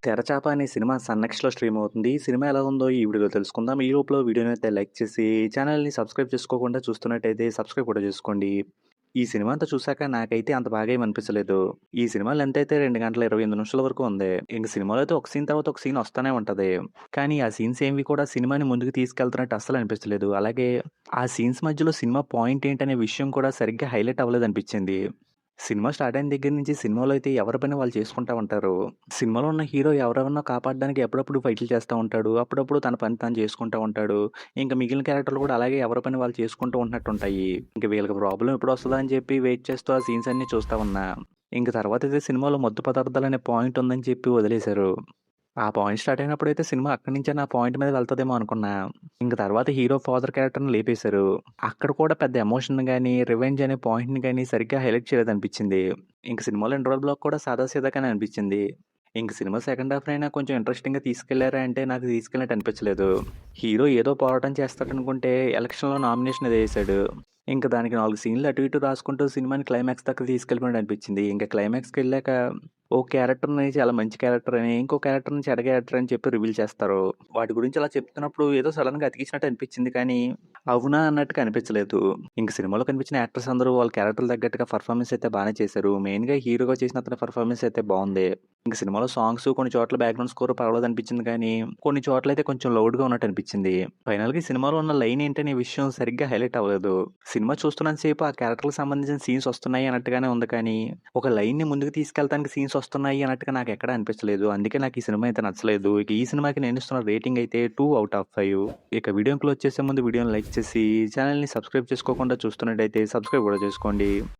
'తెరచాప' అనే cinema sun నెక్స్ట్‌లో stream అవుతుంది. ఈ సినిమా ఎలా ఉందో ఈ వీడియోలో తెలుసుకుందాం. ఈ లోపల వీడియోనైతే లైక్ చేసి, ఛానెల్‌ని సబ్స్క్రైబ్ చేసుకోకుండా చూస్తున్నట్టయితే సబ్స్క్రైబ్ కూడా చేసుకోండి. ఈ సినిమా అంతా చూసాక నాకైతే అంత బాగా ఏమి అనిపించలేదు. ఈ సినిమా లెంత్ అయితే 2 గంటల 28 నిమిషాల వరకు ఉంది. ఇంక సినిమాలో అయితే ఒక సీన్ తర్వాత ఒక సీన్ వస్తానే ఉంటది. కానీ ఆ సీన్స్ ఏవి కూడా సినిమాని ముందుకు తీసుకెళ్తున్నట్టు అస్సలు అనిపించలేదు. అలాగే ఆ సీన్స్ మధ్యలో సినిమా పాయింట్ ఏంటనే విషయం కూడా సరిగ్గా హైలైట్ అవ్వలేదనిపించింది. సినిమా స్టార్ట్ అయిన దగ్గర నుంచి సినిమాలో అయితే ఎవరి పని వాళ్ళు చేసుకుంటా ఉంటారు. సినిమాలో ఉన్న హీరో ఎవరెవరినో కాపాడడానికి ఎప్పుడప్పుడు ఫైట్లు చేస్తా ఉంటాడు. అప్పుడప్పుడు తన పని తాను చేసుకుంటా ఉంటాడు. ఇంక మిగిలిన క్యారెక్టర్‌లు కూడా అలాగే ఎవరి పని వాళ్ళు చేసుకుంటూ ఉంటున్నట్టుంటాయి. ఇంక వీళ్ళకి ప్రాబ్లమ్ ఎప్పుడొస్తదా అని చెప్పి వెయిట్ చేస్తూ ఆ సీన్స్ అన్నీ చూస్తా ఉన్నా. ఇంక తర్వాతయితే సినిమాలో మత్తు పదార్థాలనే పాయింట్ ఉందని చెప్పి వదిలేశారు. ఆ పాయింట్ స్టార్ట్ అయినప్పుడైతే సినిమా అక్కడి నుంచే నా పాయింట్ మీద వెళ్తదేమో అనుకున్నా. ఇంక తర్వాత హీరో ఫాదర్ క్యారెక్టర్‌ని లేపేశారు. అక్కడ కూడా పెద్ద ఎమోషన్ గాని, రివెంజ్ అనే పాయింట్‌ని గాని సరిగ్గా హైలైట్ చేయలేదనిపించింది. ఇంక సినిమాలో ఇంటర్వల్ బ్లాక్ కూడా సాదా సీదాగానే అనిపించింది. ఇంక సినిమా సెకండ్ హాఫ్ అయినా కొంచెం ఇంట్రెస్టింగ్‌గా తీసుకెళ్లారా అంటే నాకు తీసుకెళ్ళినట్టు అనిపించలేదు. హీరో ఏదో పోరాటం చేస్తాడనుకుంటే ఎలక్షన్‌లో నామినేషన్ ఏదో ఏసాడు. ఇంక దానికి 4 సీన్‌లు అటు ఇటు రాసుకుంటూ సినిమాని క్లైమాక్స్ దాకా తీసుకెళ్ళిపోయినట్టు అనిపించింది. ఇంక క్లైమాక్స్‌కెళ్ళాక ఓ క్యారెక్టర్‌ని చాలా మంచి క్యారెక్టర్ అని, ఇంకో క్యారెక్టర్‌ని చెడ్డ క్యారెక్టర్ అని చెప్పి రివీల్ చేస్తారు. వాటి గురించి అలా చెప్తున్నప్పుడు ఏదో సడెన్‌గా అతికిచ్చినట్టు అనిపించింది కానీ, అవునా అన్నట్టుగా అనిపించలేదు. ఇంక సినిమాలో కనిపించిన యాక్టర్స్ అందరూ వాళ్ళ క్యారెక్టర్‌లు తగ్గట్టుగా పర్ఫార్మెన్స్ అయితే బానే చేశారు. మెయిన్‌గా హీరోగా చేసిన అతని పర్ఫార్మెన్స్ అయితే బావుంది. ఇంక సినిమాలో సాంగ్స్ కొన్ని చోట్ల బ్యాక్‌గ్రౌండ్ స్కోర్ పర్వాలేదనిపించింది కానీ, కొన్ని చోట్లయితే కొంచెం లౌడ్‌గా ఉన్నట్టు అనిపించింది. ఫైనల్‌గా ఈ సినిమాలో ఉన్న లైన్ ఏంటనే విషయం సరిగ్గా హైలైట్ అవ్వలేదు. సినిమా చూస్తున్నంత సేపు ఆ క్యారెక్టర్‌కి సంబంధించిన సీన్స్ వస్తున్నాయి అన్నట్టుగానే ఉంది కానీ, ఒక లైన్‌ని ముందుకు తీసుకెళ్ళటానికి సీన్స్ వస్తున్నాయి అన్నట్టుగా నాకెక్కడా అనిపించలేదు. అందుకే నాకు ఈ సినిమా అయితే నచ్చలేదు. ఇక ఈ సినిమాకి నేనిస్తున్న రేటింగ్ అయితే 2 ఔట్ ఆఫ్ 5. ఇక వీడియోని క్లోజ్ చేసే ముందు వీడియోని లైక్ చేసి, ఛానెల్‌ని సబ్స్క్రైబ్ చేసుకోకుండా చూస్తున్నట్టయితే సబ్స్క్రైబ్ కూడా చేసుకోండి.